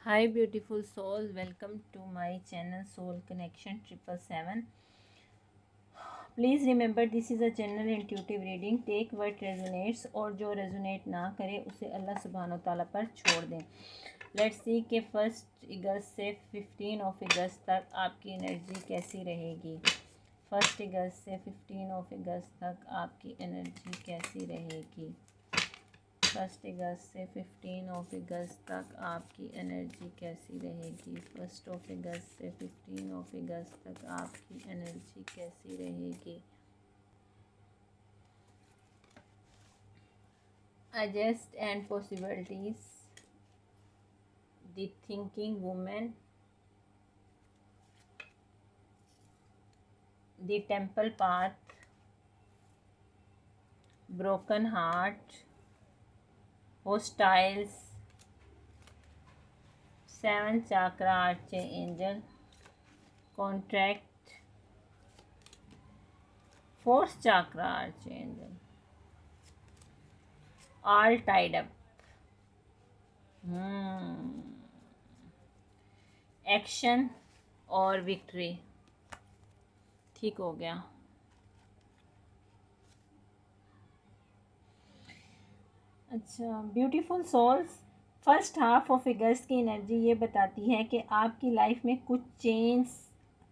Hi, beautiful soul. Welcome to my channel Soul Connection 777. Please remember this is a general intuitive reading. Take what resonates और जो resonate ना करे उसे अल्लाह सुब्हानो ताला पर छोड़ दें. लेट्स सी कि 1 अगस्त से 15 अगस्त तक आपकी एनर्जी कैसी रहेगी. 1 अगस्त से 15 अगस्त तक आपकी एनर्जी कैसी रहेगी. 1 अगस्त से 15 अगस्त तक आपकी एनर्जी कैसी रहेगी. 1 अगस्त से 15 अगस्त तक आपकी एनर्जी कैसी रहेगी. Adjust and possibilities. The thinking women. The temple path. Broken heart. Hostiles. 7 chakra archangel. Contract. 4th chakra archangel. All tied up. Action और विक्ट्री. ठीक हो गया. अच्छा, beautiful souls, first half of August की एनर्जी ये बताती है कि आपकी लाइफ में कुछ चेंज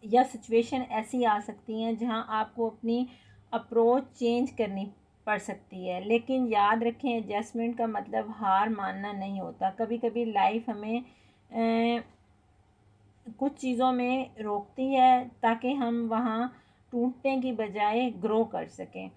या सिचुएशन ऐसी आ सकती हैं जहां आपको अपनी अप्रोच चेंज करनी पड़ सकती है. लेकिन याद रखें, एडजस्टमेंट का मतलब हार मानना नहीं होता. कभी कभी लाइफ हमें कुछ चीज़ों में रोकती है ताकि हम वहाँ टूटने की बजाय ग्रो कर सकें.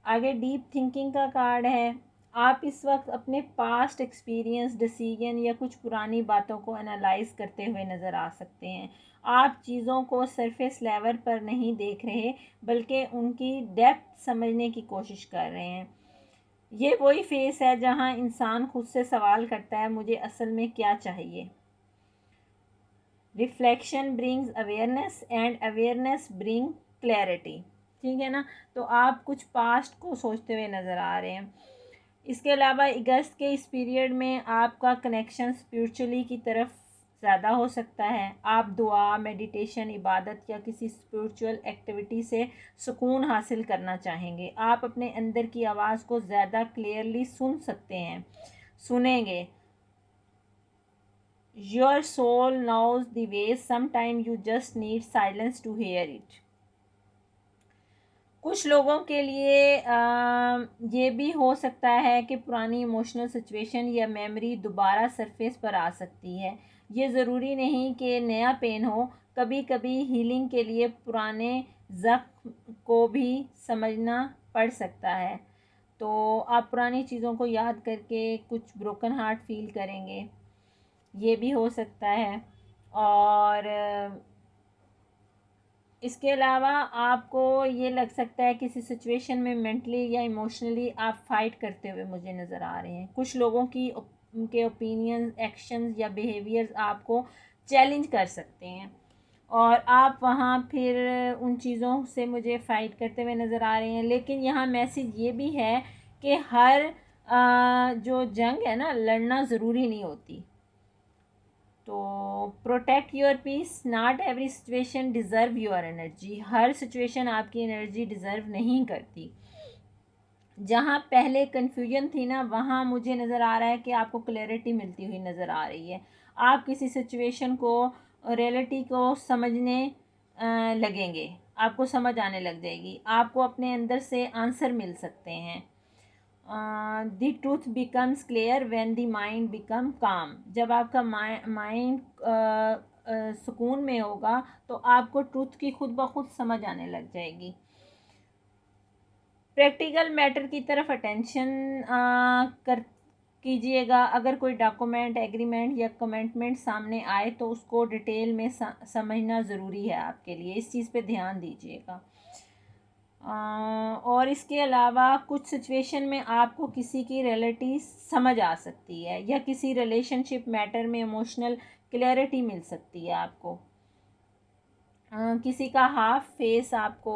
आगे डीप थिंकिंग का कार्ड है. आप इस वक्त अपने पास्ट एक्सपीरियंस, डिसीजन या कुछ पुरानी बातों को एनालाइज करते हुए नज़र आ सकते हैं. आप चीज़ों को सरफेस लेवल पर नहीं देख रहे बल्कि उनकी डेप्थ समझने की कोशिश कर रहे हैं. ये वही फेस है जहां इंसान खुद से सवाल करता है, मुझे असल में क्या चाहिए. Reflection brings awareness and awareness bring clarity. ठीक है ना. तो आप कुछ पास्ट को सोचते हुए नज़र आ रहे हैं. इसके अलावा अगस्त के इस पीरियड में आपका कनेक्शन स्पिरिचुअली की तरफ ज़्यादा हो सकता है. आप दुआ, मेडिटेशन, इबादत या किसी स्पिरिचुअल एक्टिविटी से सुकून हासिल करना चाहेंगे. आप अपने अंदर की आवाज़ को ज़्यादा क्लियरली सुन सकते हैं, सुनेंगे. Your soul knows the way. Sometimes you just need silence to hear it. कुछ लोगों के लिए ये भी हो सकता है कि पुरानी इमोशनल सिचुएशन या मेमोरी दोबारा सरफेस पर आ सकती है. ये ज़रूरी नहीं कि नया पेन हो. कभी कभी हीलिंग के लिए पुराने ज़ख्म को भी समझना पड़ सकता है. तो आप पुरानी चीज़ों को याद करके कुछ ब्रोकन हार्ट फील करेंगे. ये भी हो सकता है. और इसके अलावा आपको ये लग सकता है किसी सिचुएशन में मेंटली या इमोशनली आप फाइट करते हुए मुझे नज़र आ रहे हैं. कुछ लोगों की उनके ओपिनियन, एक्शंस या बिहेवियर्स आपको चैलेंज कर सकते हैं और आप वहाँ फिर उन चीज़ों से मुझे फ़ाइट करते हुए नज़र आ रहे हैं. लेकिन यहाँ मैसेज ये भी है कि हर जो जंग है ना, लड़ना ज़रूरी नहीं होती. तो protect your peace. Not every situation deserve your energy. हर सिचुएशन आपकी एनर्जी डिज़र्व नहीं करती. जहाँ पहले कन्फ्यूजन थी ना, वहाँ मुझे नज़र आ रहा है कि आपको क्लैरिटी मिलती हुई नज़र आ रही है. आप किसी सिचुएशन को, रियलिटी को समझने लगेंगे. आपको समझ आने लग जाएगी. आपको अपने अंदर से आंसर मिल सकते हैं. The truth becomes clear when the mind become काम. जब आपका माइंड सुकून में होगा तो आपको ट्रूथ की खुद ब खुद समझ आने लग जाएगी. प्रैक्टिकल मैटर की तरफ अटेंशन कर कीजिएगा. अगर कोई डॉक्यूमेंट, एग्रीमेंट या कमिटमेंट सामने आए तो उसको डिटेल में समझना ज़रूरी है आपके लिए. इस चीज़ पे ध्यान दीजिएगा. और इसके अलावा कुछ सिचुएशन में आपको किसी की रियलिटी समझ आ सकती है या किसी रिलेशनशिप मैटर में इमोशनल क्लैरिटी मिल सकती है आपको. किसी का हाफ फेस आपको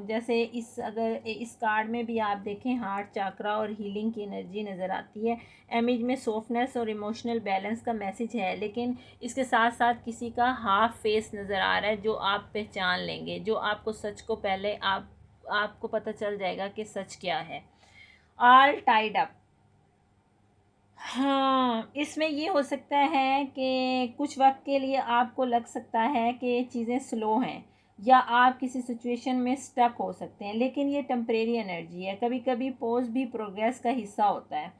जैसे अगर इस कार्ड में भी आप देखें हार्ट चक्रा और हीलिंग की एनर्जी नज़र आती है। इमेज में सॉफ्टनेस और इमोशनल बैलेंस का मैसेज है, लेकिन इसके साथ साथ किसी का हाफ फेस नज़र आ रहा है जो आप पहचान लेंगे, जो आपको सच को पहले आपको पता चल जाएगा कि सच क्या है। ऑल टाइड अप, हाँ, इसमें ये हो सकता है कि कुछ वक्त के लिए आपको लग सकता है कि चीज़ें स्लो हैं या आप किसी सिचुएशन में स्टक हो सकते हैं, लेकिन ये टेम्परेरी एनर्जी है। कभी कभी पॉज भी प्रोग्रेस का हिस्सा होता है।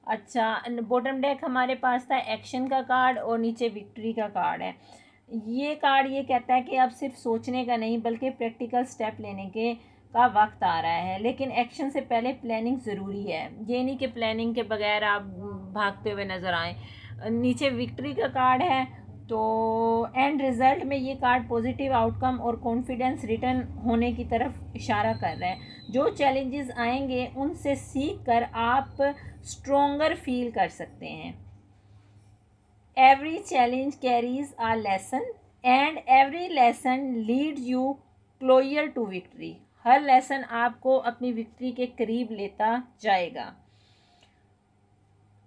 अच्छा, बॉटम डेक हमारे पास था एक्शन का कार्ड और नीचे विक्ट्री का कार्ड है। ये कार्ड ये कहता है कि अब सिर्फ सोचने का नहीं बल्कि प्रैक्टिकल स्टेप लेने के का वक्त आ रहा है, लेकिन एक्शन से पहले प्लानिंग ज़रूरी है। ये नहीं कि प्लानिंग के बगैर आप भागते हुए नज़र आएँ। नीचे विक्ट्री का कार्ड है, तो एंड रिज़ल्ट में ये कार्ड पॉजिटिव आउटकम और कॉन्फिडेंस रिटर्न होने की तरफ इशारा कर रहा है। जो चैलेंजेस आएंगे उनसे सीख कर आप स्ट्रोंगर फील कर सकते हैं। Every challenge carries a lesson and every lesson leads you closer to victory. हर लेसन आपको अपनी विक्ट्री के करीब लेता जाएगा।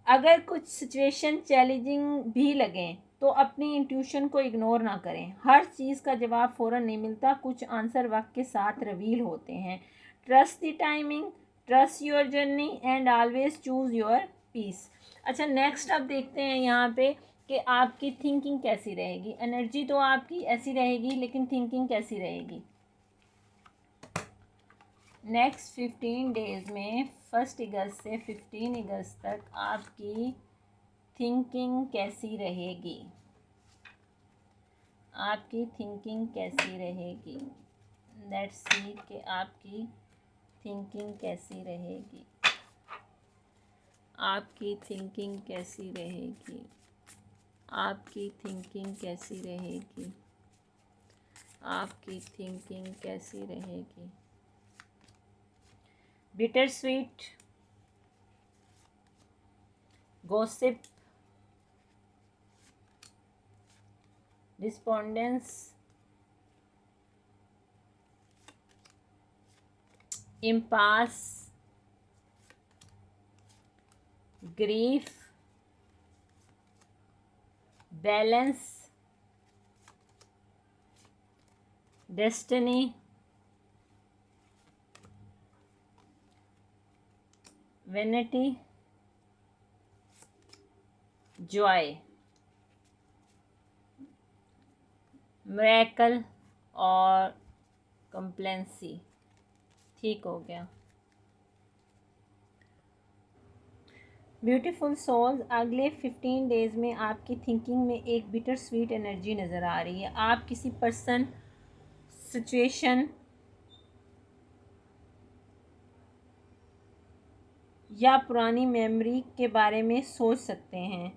अगर कुछ सिचुएशन चैलेंजिंग भी लगें तो अपनी इंट्यूशन को इग्नोर ना करें। हर चीज़ का जवाब फ़ौरन नहीं मिलता, कुछ आंसर वक्त के साथ रिवील होते हैं। Trust the timing, trust your journey and always choose your peace. अच्छा, नेक्स्ट अब देखते हैं यहाँ पे कि आपकी थिंकिंग कैसी रहेगी। एनर्जी तो आपकी ऐसी रहेगी, लेकिन थिंकिंग कैसी रहेगी। नेक्स्ट 15 डेज़ में 1 अगस्त से 15 अगस्त तक आपकी थिंकिंग कैसी रहेगी। आपकी थिंकिंग कैसी रहेगी। लेट्स सी कि आपकी थिंकिंग कैसी रहेगी। आपकी थिंकिंग कैसी रहेगी। आपकी थिंकिंग कैसी रहेगी। आपकी थिंकिंग कैसी रहेगी। Bitter sweet, gossip, despondence, impasse, grief, balance, destiny, vanity, Joy, miracle और कंप्लेंसी। ठीक हो गया। ब्यूटीफुल सोल्स, अगले 15 डेज़ में आपकी थिंकिंग में एक बिटर स्वीट एनर्जी नज़र आ रही है। आप किसी पर्सन, सिचुएशन या पुरानी मेमोरी के बारे में सोच सकते हैं।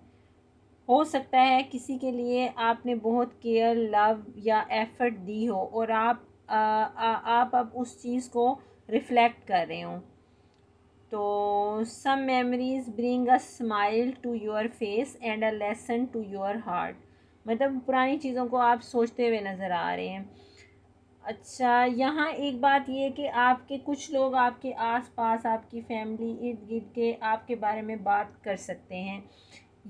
हो सकता है किसी के लिए आपने बहुत केयर, लव या एफर्ट दी हो और आप अब उस चीज़ को रिफ़्लेक्ट कर रहे हो। तो some memories bring a smile to your face and a lesson to your heart. मतलब पुरानी चीज़ों को आप सोचते हुए नज़र आ रहे हैं। अच्छा, यहाँ एक बात ये है कि आपके कुछ लोग आपके आसपास, आपकी फैमिली इर्द गिर्द के आपके बारे में बात कर सकते हैं।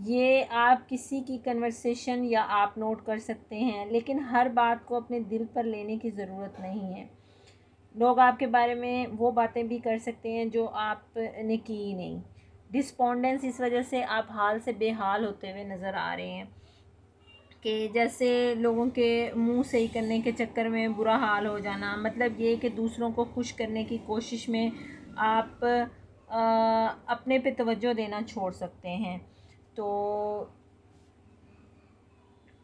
ये आप किसी की कन्वर्सेशन या आप नोट कर सकते हैं, लेकिन हर बात को अपने दिल पर लेने की ज़रूरत नहीं है। लोग आपके बारे में वो बातें भी कर सकते हैं जो आपने की ही नहीं। डिस्पोंडेंस, इस वजह से आप हाल से बेहाल होते हुए नज़र आ रहे हैं कि जैसे लोगों के मुंह सही करने के चक्कर में बुरा हाल हो जाना। मतलब ये कि दूसरों को खुश करने की कोशिश में आप अपने पे तवज्जो देना छोड़ सकते हैं। तो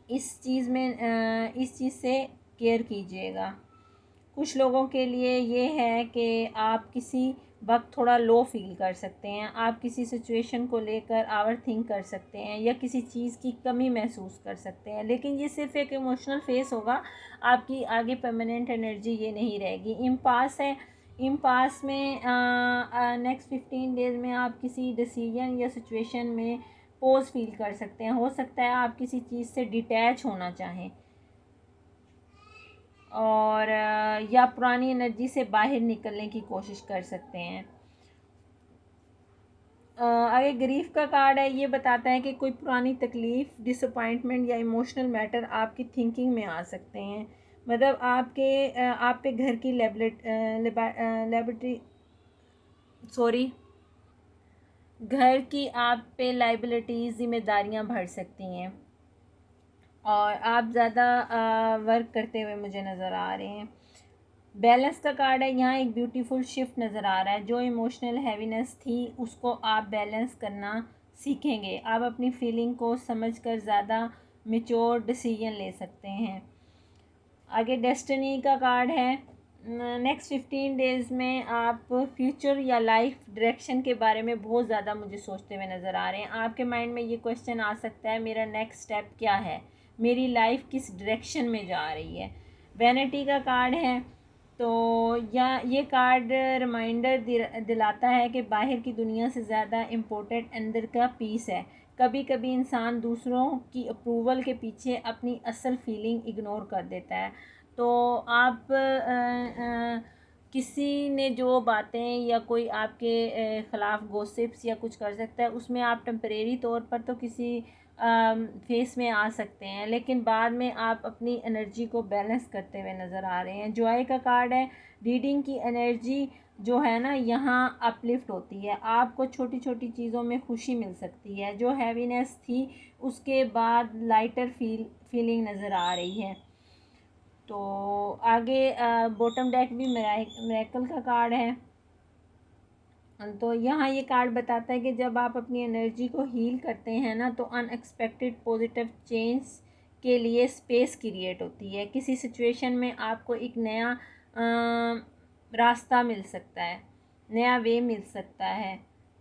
इस चीज़ से केयर कीजिएगा। कुछ लोगों के लिए ये है कि आप किसी वक्त थोड़ा लो फील कर सकते हैं। आप किसी सिचुएशन को लेकर ओवर थिंक कर सकते हैं या किसी चीज़ की कमी महसूस कर सकते हैं, लेकिन ये सिर्फ एक इमोशनल फेस होगा। आपकी आगे परमानेंट एनर्जी ये नहीं रहेगी। इम्पास है। इम्पास में नेक्स्ट 15 डेज़ में आप किसी डिसीजन या सिचुएशन में पोज फील कर सकते हैं। हो सकता है आप किसी चीज़ से डिटैच होना चाहें। और या पुरानी एनर्जी से बाहर निकलने की कोशिश कर सकते हैं। आगे ग्रीफ का कार्ड है, ये बताता है कि कोई पुरानी तकलीफ़, डिसअपॉइंटमेंट या इमोशनल मैटर आपकी थिंकिंग में आ सकते हैं। मतलब आप पे घर की घर की आप पे लाइबिलिटीज़, जिम्मेदारियां बढ़ सकती हैं और आप ज़्यादा वर्क करते हुए मुझे नज़र आ रहे हैं। बैलेंस का कार्ड है, यहाँ एक ब्यूटीफुल शिफ्ट नज़र आ रहा है। जो इमोशनल हैवीनेस थी उसको आप बैलेंस करना सीखेंगे। आप अपनी फीलिंग को समझकर ज़्यादा मेच्योर डिसीजन ले सकते हैं। आगे डेस्टिनी का कार्ड है, नेक्स्ट 15 डेज़ में आप फ्यूचर या लाइफ डायरेक्शन के बारे में बहुत ज़्यादा मुझे सोचते हुए नज़र आ रहे हैं। आपके माइंड में ये क्वेश्चन आ सकता है, मेरा नेक्स्ट स्टेप क्या है, मेरी लाइफ किस डायरेक्शन में जा रही है। वैनिटी का कार्ड है, तो या ये कार्ड रिमाइंडर दिलाता है कि बाहर की दुनिया से ज़्यादा इम्पोर्टेंट अंदर का पीस है। कभी कभी इंसान दूसरों की अप्रूवल के पीछे अपनी असल फीलिंग इग्नोर कर देता है। तो आप किसी ने जो बातें या कोई आपके ख़िलाफ़ गॉसिप्स या कुछ कर सकता है, उसमें आप टेम्परेरी तौर पर तो किसी फेस में आ सकते हैं, लेकिन बाद में आप अपनी एनर्जी को बैलेंस करते हुए नज़र आ रहे हैं। जॉय का कार्ड है, रीडिंग की एनर्जी जो है ना, यहाँ अपलिफ्ट होती है। आपको छोटी छोटी चीज़ों में खुशी मिल सकती है। जो हैवीनेस थी उसके बाद लाइटर फीलिंग नज़र आ रही है। तो आगे बॉटम डेक भी मिरेकल का कार्ड है। तो यहाँ ये कार्ड बताता है कि जब आप अपनी एनर्जी को हील करते हैं ना, तो अनएक्सपेक्टेड पॉजिटिव चेंज के लिए स्पेस क्रिएट होती है। किसी सिचुएशन में आपको एक नया रास्ता मिल सकता है, नया वे मिल सकता है।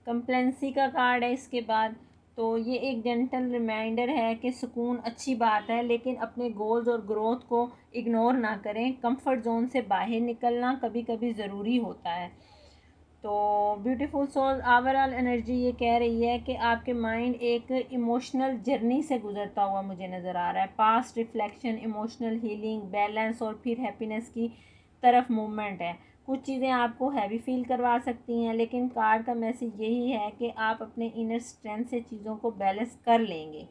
कंप्लेंसी का कार्ड है इसके बाद। तो ये एक जेंटल रिमाइंडर है कि सुकून अच्छी बात है, लेकिन अपने गोल्स और ग्रोथ को इग्नोर ना करें। कंफर्ट जोन से बाहर निकलना कभी कभी ज़रूरी होता है। तो ब्यूटीफुल सोल ओवरऑल एनर्जी ये कह रही है कि आपके माइंड एक इमोशनल जर्नी से गुजरता हुआ मुझे नज़र आ रहा है। Past reflection, emotional healing, balance और फिर हैप्पीनेस की तरफ मूवमेंट है। कुछ चीज़ें आपको हैवी फील करवा सकती हैं, लेकिन कार्ड का मैसेज यही है कि आप अपने इनर स्ट्रेंथ से चीज़ों को बैलेंस कर लेंगे।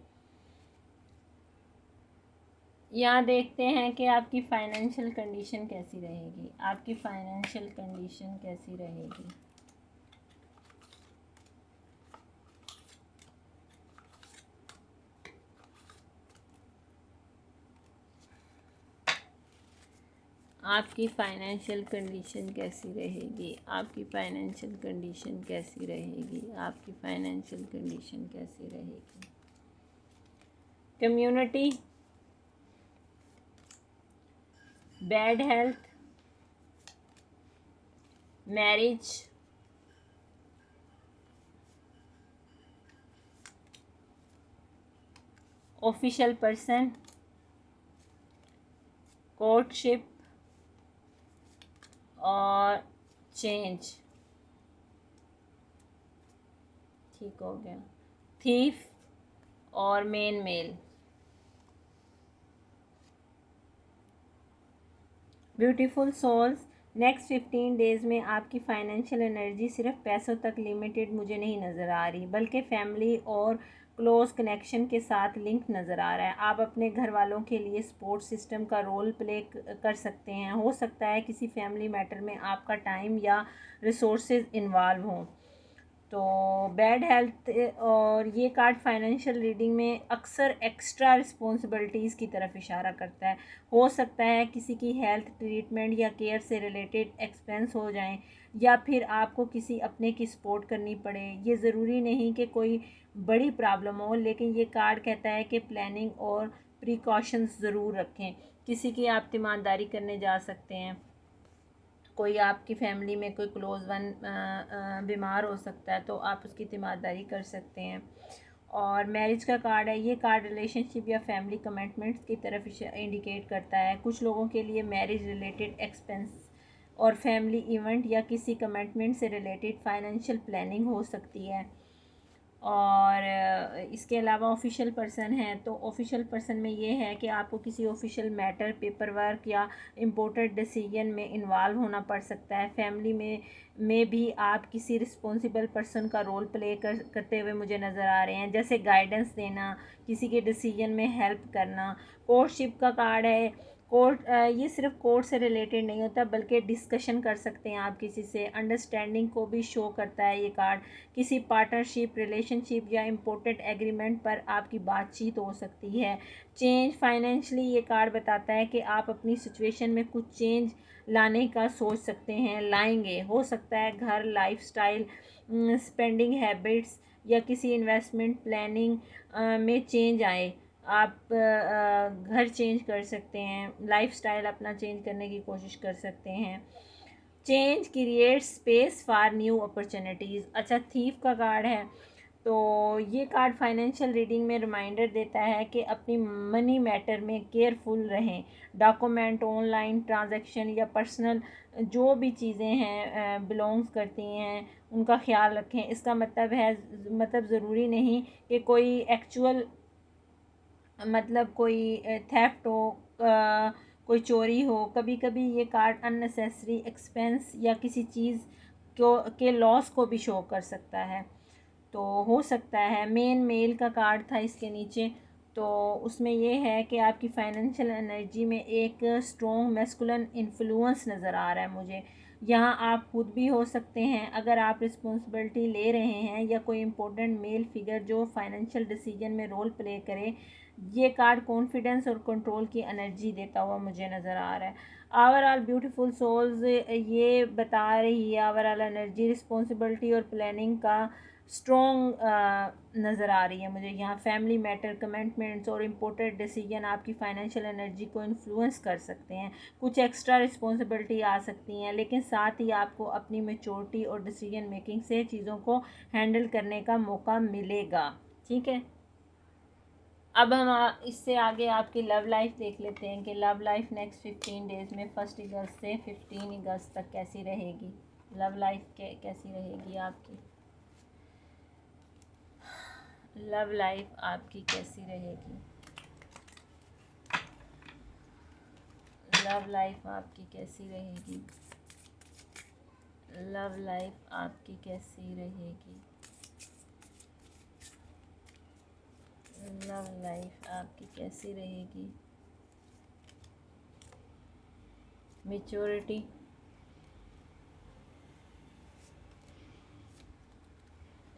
यहाँ देखते हैं कि आपकी फाइनेंशियल कंडीशन कैसी रहेगी। आपकी फाइनेंशियल कंडीशन कैसी रहेगी। आपकी फ़ाइनेंशियल कंडीशन कैसी रहेगी। आपकी फ़ाइनेंशियल कंडीशन कैसी रहेगी। आपकी फ़ाइनेंशियल कंडीशन कैसी रहेगी। Community, bad health, marriage, official person, courtship और चेंज। ठीक हो गया। थीफ और main mail. Beautiful souls, next 15 days में आपकी फ़ाइनेंशियल एनर्जी सिर्फ पैसों तक लिमिटेड मुझे नहीं नज़र आ रही, बल्कि फैमिली और क्लोज़ कनेक्शन के साथ लिंक नज़र आ रहा है। आप अपने घर वालों के लिए सपोर्ट सिस्टम का रोल प्ले कर सकते हैं। हो सकता है किसी फैमिली मैटर में आपका टाइम या रिसोर्सेज इन्वॉल्व हों। तो बैड हेल्थ और ये कार्ड फाइनेंशियल रीडिंग में अक्सर एक्स्ट्रा रिस्पॉन्सिबिलिटीज़ की तरफ इशारा करता है। हो सकता है किसी की हेल्थ ट्रीटमेंट या केयर से रिलेटेड एक्सपेंस हो जाएं, या फिर आपको किसी अपने की सपोर्ट करनी पड़े। ये ज़रूरी नहीं कि कोई बड़ी प्रॉब्लम हो, लेकिन ये कार्ड कहता है कि प्लानिंग और प्रिकॉशंस ज़रूर रखें। किसी की आप तीमारदारी करने जा सकते हैं, कोई आपकी फैमिली में कोई क्लोज़ वन बीमार हो सकता है, तो आप उसकी तीमारदारी कर सकते हैं। और मैरिज का कार्ड है, ये कार्ड रिलेशनशिप या फैमिली कमिटमेंट्स की तरफ इंडिकेट करता है। कुछ लोगों के लिए मैरिज रिलेटेड एक्सपेंस और फैमिली इवेंट या किसी कमिटमेंट से रिलेटेड फाइनेंशियल प्लानिंग हो सकती है। और इसके अलावा ऑफिशियल पर्सन है, तो ऑफिशियल पर्सन में ये है कि आपको किसी ऑफिशियल मैटर, पेपर वर्क या इम्पोर्टेंट डिसीजन में इन्वॉल्व होना पड़ सकता है। फैमिली में भी आप किसी रिस्पॉन्सिबल पर्सन का रोल प्ले करते हुए मुझे नज़र आ रहे हैं, जैसे गाइडेंस देना, किसी के डिसीजन में हेल्प करना। कोर्टशिप का कार्ड है। ये सिर्फ कोर्ट से रिलेटेड नहीं होता, बल्कि डिस्कशन कर सकते हैं आप किसी से, अंडरस्टैंडिंग को भी शो करता है ये कार्ड। किसी पार्टनरशिप, रिलेशनशिप या इम्पोर्टेंट एग्रीमेंट पर आपकी बातचीत हो सकती है। चेंज फाइनेंशियली, ये कार्ड बताता है कि आप अपनी सिचुएशन में कुछ चेंज लाने का सोच सकते हैं, लाएंगे। हो सकता है घर, लाइफस्टाइल, स्पेंडिंग हैबिट्स या किसी इन्वेस्टमेंट प्लानिंग में चेंज आए। आप घर चेंज कर सकते हैं, लाइफस्टाइल अपना चेंज करने की कोशिश कर सकते हैं। Change create space for new opportunities. अच्छा, थीफ का कार्ड है, तो ये कार्ड फाइनेंशियल रीडिंग में रिमाइंडर देता है कि अपनी मनी मैटर में केयरफुल रहें। डॉक्यूमेंट, ऑनलाइन ट्रांजैक्शन या पर्सनल जो भी चीज़ें हैं बिलोंग्स करती हैं, उनका ख्याल रखें। इसका मतलब ज़रूरी नहीं कि कोई एक्चुअल कोई थेफ्ट हो, कोई चोरी हो। कभी कभी ये कार्ड अननेसेसरी एक्सपेंस या किसी चीज़ के लॉस को भी शो कर सकता है। तो हो सकता है, मेन मेल का कार्ड था इसके नीचे, तो उसमें ये है कि आपकी फाइनेंशियल एनर्जी में एक स्ट्रॉन्ग मैस्कुलिन इन्फ्लुएंस नज़र आ रहा है मुझे। यहाँ आप खुद भी हो सकते हैं अगर आप रिस्पॉन्सिबिलिटी ले रहे हैं, या कोई इम्पोर्टेंट मेल फिगर जो फाइनेंशियल डिसीजन में रोल प्ले करे। ये कार्ड कॉन्फिडेंस और कंट्रोल की एनर्जी देता हुआ मुझे नज़र आ रहा है। ओवरऑल ब्यूटीफुल सोल्स ये बता रही है, ओवरऑल एनर्जी रिस्पॉन्सिबिलिटी और प्लानिंग का स्ट्रॉन्ग नज़र आ रही है मुझे यहाँ। फैमिली मैटर, कमिटमेंट्स और इम्पोर्टेंट डिसीजन आपकी फाइनेंशियल एनर्जी को इन्फ्लुएंस कर सकते हैं। कुछ एक्स्ट्रा रिस्पॉन्सिबिलिटी आ सकती हैं, लेकिन साथ ही आपको अपनी मैच्योरिटी और डिसीजन मेकिंग से चीज़ों को हैंडल करने का मौका मिलेगा। ठीक है, अब हम इससे आगे आपकी लव लाइफ देख लेते हैं कि लव लाइफ नेक्स्ट 15 डेज़ में 1 अगस्त से 15 अगस्त तक कैसी रहेगी। लव लाइफ कैसी रहेगी आपकी, लव लाइफ आपकी कैसी रहेगी, लव लाइफ आपकी कैसी रहेगी, लव लाइफ आपकी कैसी रहेगी, लव लाइफ आपकी कैसी रहेगी। Maturity,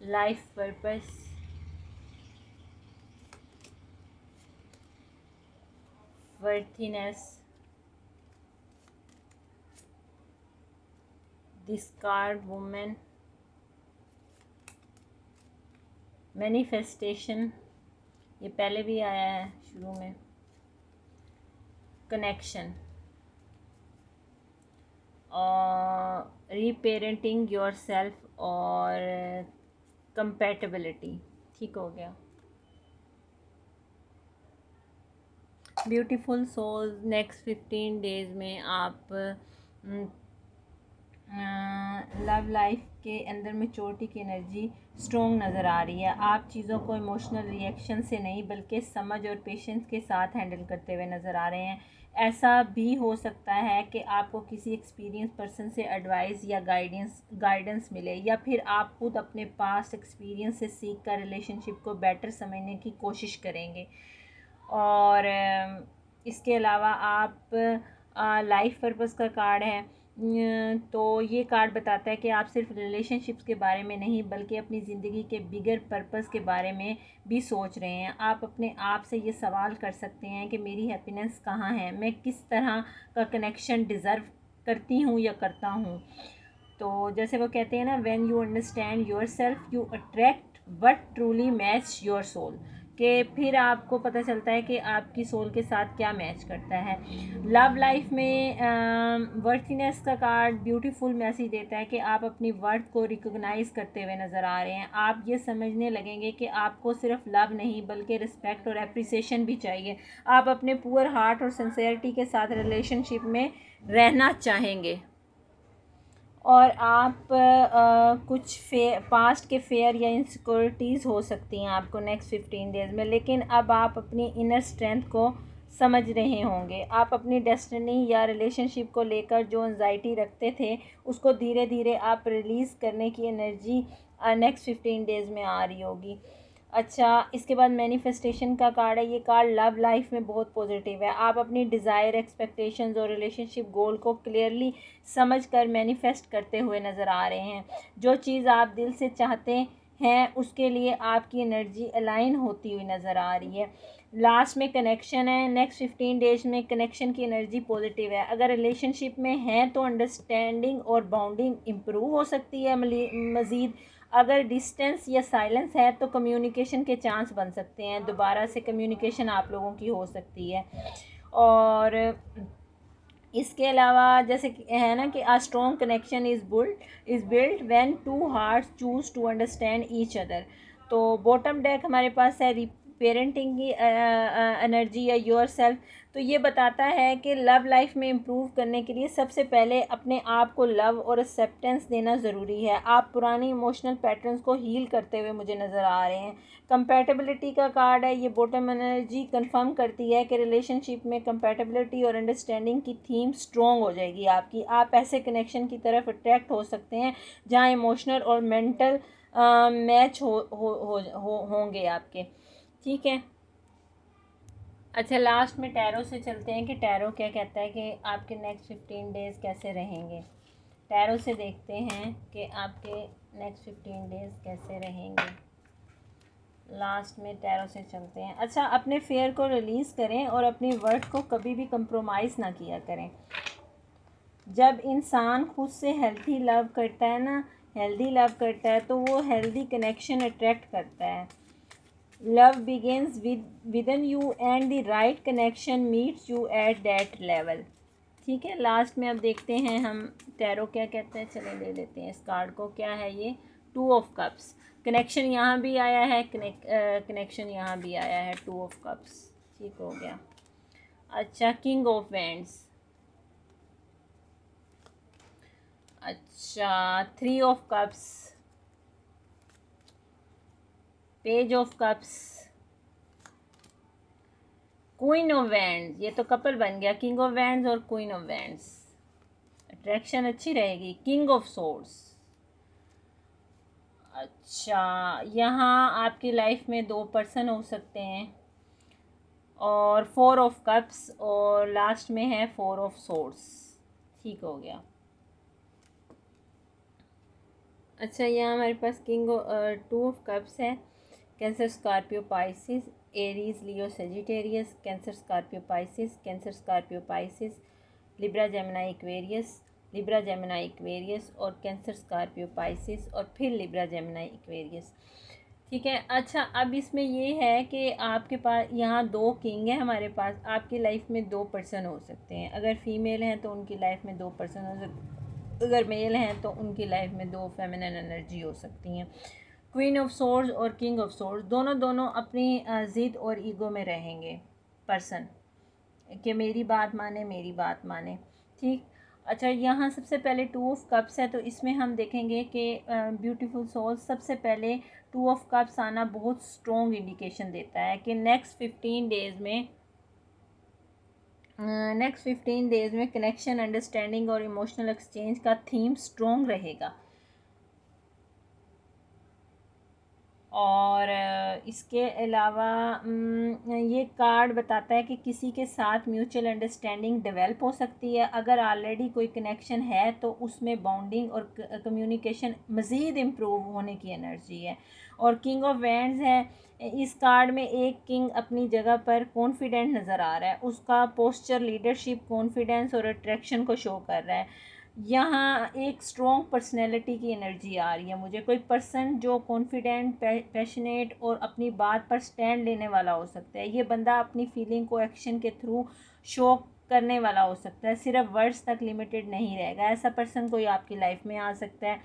life purpose, worthiness, discard women, manifestation, ये पहले भी आया है शुरू में, कनेक्शन, और रीपेरेंटिंग योर सेल्फ और कंपैटिबिलिटी। ठीक हो गया। ब्यूटीफुल सोल नेक्स्ट 15 डेज़ में आप लव लाइफ के अंदर मैच्योरिटी की एनर्जी स्ट्रॉन्ग नज़र आ रही है। आप चीज़ों को इमोशनल रिएक्शन से नहीं, बल्कि समझ और पेशेंस के साथ हैंडल करते हुए नज़र आ रहे हैं। ऐसा भी हो सकता है कि आपको किसी एक्सपीरियंस पर्सन से एडवाइस या गाइडेंस मिले, या फिर आप खुद अपने पास्ट एक्सपीरियंस से सीख कर रिलेशनशिप को बेटर समझने की कोशिश करेंगे। और इसके अलावा आप लाइफ पर्पस का कार्ड है, तो ये कार्ड बताता है कि आप सिर्फ रिलेशनशिप्स के बारे में नहीं, बल्कि अपनी ज़िंदगी के बिगर पर्पस के बारे में भी सोच रहे हैं। आप अपने आप से ये सवाल कर सकते हैं कि मेरी हैप्पीनेस कहाँ है, मैं किस तरह का कनेक्शन डिज़र्व करती हूँ या करता हूँ। तो जैसे वो कहते हैं ना, when you understand yourself you attract what truly match your soul, कि फिर आपको पता चलता है कि आपकी सोल के साथ क्या मैच करता है। लव लाइफ में वर्थीनेस का कार्ड ब्यूटीफुल मैसेज देता है कि आप अपनी वर्थ को रिकॉग्नाइज़ करते हुए नज़र आ रहे हैं। आप ये समझने लगेंगे कि आपको सिर्फ लव नहीं, बल्कि रिस्पेक्ट और एप्रिसिएशन भी चाहिए। आप अपने पूरे हार्ट और सिंसेरिटी के साथ रिलेशनशिप में रहना चाहेंगे। और आप कुछ पास्ट के फेयर या इनसिक्योरिटीज़ हो सकती हैं आपको नेक्स्ट 15 डेज़ में, लेकिन अब आप अपनी इनर स्ट्रेंथ को समझ रहे होंगे। आप अपनी डेस्टिनी या रिलेशनशिप को लेकर जो एंजाइटी रखते थे उसको धीरे धीरे आप रिलीज़ करने की एनर्जी नेक्स्ट 15 डेज़ में आ रही होगी। अच्छा, इसके बाद मैनिफेस्टेशन का कार्ड है। ये कार्ड लव लाइफ में बहुत पॉजिटिव है। आप अपनी डिज़ायर, एक्सपेक्टेशंस और रिलेशनशिप गोल को क्लियरली समझ कर मैनिफेस्ट करते हुए नज़र आ रहे हैं। जो चीज़ आप दिल से चाहते हैं उसके लिए आपकी एनर्जी अलाइन होती हुई नज़र आ रही है। लास्ट में कनेक्शन है। नेक्स्ट 15 डेज में कनेक्शन की एनर्जी पॉजिटिव है। अगर रिलेशनशिप में हैं तो अंडरस्टैंडिंग और बाउंडिंग इम्प्रूव हो सकती है मज़ीद। अगर डिस्टेंस या साइलेंस है तो कम्युनिकेशन के चांस बन सकते हैं, दोबारा से कम्युनिकेशन आप लोगों की हो सकती है। और इसके अलावा जैसे कि है ना कि a strong connection is build when two hearts choose to understand each other. तो बॉटम डेक हमारे पास है पेरेंटिंग की एनर्जी या योर सेल्फ। तो ये बताता है कि लव लाइफ में इम्प्रूव करने के लिए सबसे पहले अपने आप को लव और एक्सेप्टेंस देना ज़रूरी है। आप पुरानी इमोशनल पैटर्न्स को हील करते हुए मुझे नज़र आ रहे हैं। कंपैटिबिलिटी का कार्ड है। ये बॉटम एनर्जी कंफर्म करती है कि रिलेशनशिप में कंपैटिबिलिटी और अंडरस्टैंडिंग की थीम स्ट्रॉन्ग हो जाएगी आपकी। आप ऐसे कनेक्शन की तरफ अट्रैक्ट हो सकते हैं जहाँ इमोशनल और मेंटल मैच होंगे आपके। ठीक है। अच्छा, लास्ट में टैरो से चलते हैं कि टैरो क्या कहता है कि आपके नेक्स्ट 15 डेज़ कैसे रहेंगे। टैरो से देखते हैं कि आपके नेक्स्ट 15 डेज़ कैसे रहेंगे। लास्ट में टैरो से चलते हैं। अच्छा, अपने फेयर को रिलीज़ करें और अपनी वर्थ को कभी भी कंप्रोमाइज़ ना किया करें। जब इंसान खुद से हेल्दी लव करता है तो वो हेल्दी कनेक्शन अट्रैक्ट करता है। Love begins within you and the right connection meets you at that level. ठीक है। लास्ट में अब देखते हैं हम टैरो क्या कहते हैं। चले ले लेते हैं इस कार्ड को। क्या है ये? 2 ऑफ कप्स। कनेक्शन यहाँ भी आया है, कनेक्शन यहाँ भी आया है। 2 ऑफ कप्स। ठीक हो गया। अच्छा, किंग ऑफ वैंड्स। अच्छा, 3 of cups, page of cups, queen of wands. ये तो कपल बन गया, किंग ऑफ वैंड्स और क्वीन ऑफ वैंड्स। अट्रैक्शन अच्छी रहेगी। King of swords. अच्छा, यहाँ आपकी लाइफ में 2 पर्सन हो सकते हैं। और 4 ऑफ कप्स और लास्ट में है 4 ऑफ सोर्ड्स। ठीक हो गया। अच्छा, यहाँ हमारे पास 2 ऑफ कप्स है। Cancer, Scorpio, Pisces, Aries, Leo, Sagittarius. Cancer, Scorpio, Pisces, Cancer, Scorpio, Pisces, Libra, Gemini, Aquarius, Libra, Gemini, Aquarius और कैंसर, स्कॉर्पियो, पाइसिस और फिर लिब्रा, जेमिनी, एक्वेरियस। ठीक है। अच्छा, अब इसमें ये है कि आपके पास यहाँ 2 किंग है हमारे पास। आपकी लाइफ में 2 पर्सन हो सकते हैं। अगर फीमेल हैं तो उनकी लाइफ में 2 पर्सन हो सकते, अगर मेल हैं तो उनकी लाइफ में 2 फेमिनिन एनर्जी हो सकती हैं। क्वीन ऑफ सोर्ड्स और किंग ऑफ सोर्ड्स दोनों दोनों अपनी ज़िद और ईगो में रहेंगे पर्सन, कि मेरी बात माने, मेरी बात माने। ठीक। अच्छा, यहाँ सबसे पहले 2 ऑफ कप्स है तो इसमें हम देखेंगे कि ब्यूटीफुल सोल, सबसे पहले 2 ऑफ कप्स आना बहुत स्ट्रॉन्ग इंडिकेशन देता है कि नेक्स्ट 15 डेज़ में कनेक्शन, अंडरस्टैंडिंग और इमोशनल एक्सचेंज का थीम स्ट्रॉन्ग रहेगा। और इसके अलावा ये कार्ड बताता है कि किसी के साथ म्यूचुअल अंडरस्टैंडिंग डेवलप हो सकती है। अगर ऑलरेडी कोई कनेक्शन है तो उसमें बॉन्डिंग और कम्युनिकेशन मज़ीद इम्प्रूव होने की एनर्जी है। और किंग ऑफ वैंड्स है। इस कार्ड में एक किंग अपनी जगह पर कॉन्फिडेंट नज़र आ रहा है। उसका पोस्चर लीडरशिप, कॉन्फिडेंस और अट्रैक्शन को शो कर रहा है। यहाँ एक स्ट्रॉन्ग पर्सनैलिटी की एनर्जी आ रही है मुझे। कोई पर्सन जो कॉन्फिडेंट, पैशनेट और अपनी बात पर स्टैंड लेने वाला हो सकता है। ये बंदा अपनी फीलिंग को एक्शन के थ्रू शो करने वाला हो सकता है, सिर्फ वर्ड्स तक लिमिटेड नहीं रहेगा। ऐसा पर्सन कोई आपकी लाइफ में आ सकता है।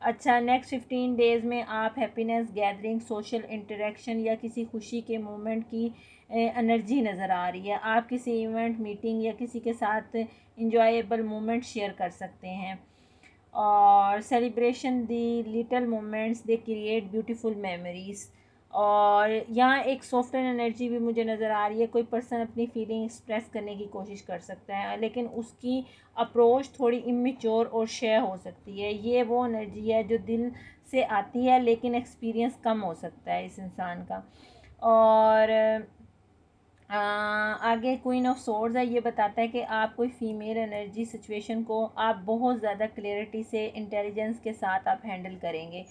अच्छा, नेक्स्ट 15 डेज़ में आप हैप्पीनेस, गैदरिंग, सोशल इंटरेक्शन या किसी खुशी के मोमेंट की एनर्जी नज़र आ रही है। आप किसी इवेंट, मीटिंग या किसी के साथ इंजॉयबल मोमेंट शेयर कर सकते हैं। और celebration the little moments they create beautiful memories. और यहाँ एक सॉफ्टवेयर एनर्जी भी मुझे नज़र आ रही है। कोई पर्सन अपनी फीलिंग एक्सप्रेस करने की कोशिश कर सकता है, लेकिन उसकी अप्रोच थोड़ी इमेच्योर और शेयर हो सकती है। ये वो एनर्जी है जो दिल से आती है, लेकिन एक्सपीरियंस कम हो सकता है इस इंसान का। और आगे क्वीन ऑफ सोर्ड्स है। ये बताता है कि आप कोई फीमेल एनर्जी सिचुएशन को आप बहुत ज़्यादा क्लियरिटी से, इंटेलिजेंस के साथ आप हैंडल करेंगे।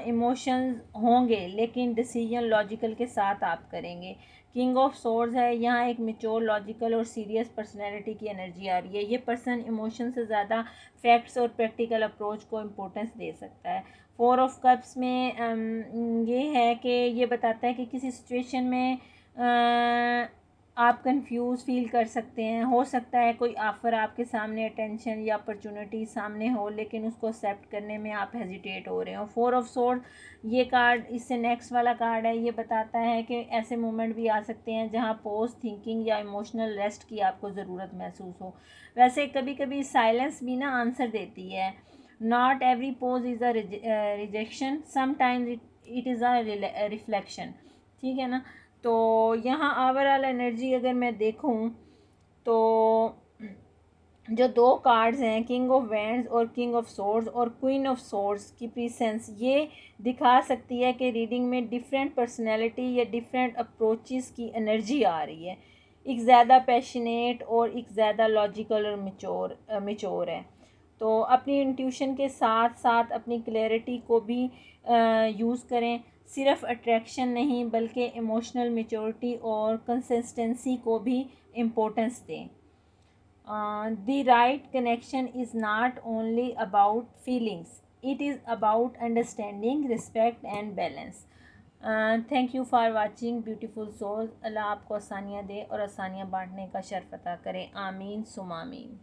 इमोशंस होंगे, लेकिन डिसीजन लॉजिकल के साथ आप करेंगे। किंग ऑफ सोर्ड्स है। यहाँ एक मेच्योर, लॉजिकल और सीरियस पर्सनैलिटी की एनर्जी आ रही है। ये पर्सन इमोशन से ज़्यादा फैक्ट्स और प्रैक्टिकल अप्रोच को इम्पोर्टेंस दे सकता है। फोर ऑफ कप्स में ये है कि ये बताता है कि किसी सिचुएशन में आप कंफ्यूज फील कर सकते हैं। हो सकता है कोई ऑफ़र आपके सामने, अटेंशन या अपॉर्चुनिटी सामने हो, लेकिन उसको एक्सेप्ट करने में आप हेजिटेट हो रहे हो। फोर ऑफ सोर्ड ये कार्ड, इससे नेक्स्ट वाला कार्ड है, ये बताता है कि ऐसे मोमेंट भी आ सकते हैं जहां पॉज, थिंकिंग या इमोशनल रेस्ट की आपको ज़रूरत महसूस हो। वैसे कभी कभी साइलेंस भी ना आंसर देती है। Not every pose is a rejection, sometimes it is a reflection. ठीक है ना। तो यहाँ ओवरऑल एनर्जी अगर मैं देखूँ तो जो दो कार्ड्स हैं, किंग ऑफ वैंड्स और किंग ऑफ सोर्ड्स और क्वीन ऑफ सोर्ड्स की प्रेजेंस, ये दिखा सकती है कि रीडिंग में डिफरेंट पर्सनैलिटी या डिफरेंट अप्रोचेस की एनर्जी आ रही है। एक ज़्यादा पैशनेट और एक ज़्यादा लॉजिकल और मिचोर है। तो अपनी इंट्यूशन के साथ साथ अपनी क्लैरिटी को भी यूज़ करें। सिर्फ अट्रैक्शन नहीं, बल्कि इमोशनल मेच्योरिटी और कंसिस्टेंसी को भी इम्पोर्टेंस दें। The right connection is not only about feelings, it is about understanding, respect and balance. Thank you for watching beautiful souls. अल्लाह आपको आसानियाँ दे और आसानियाँ बांटने का शर्फ अता करे। आमीन सुम आमीन।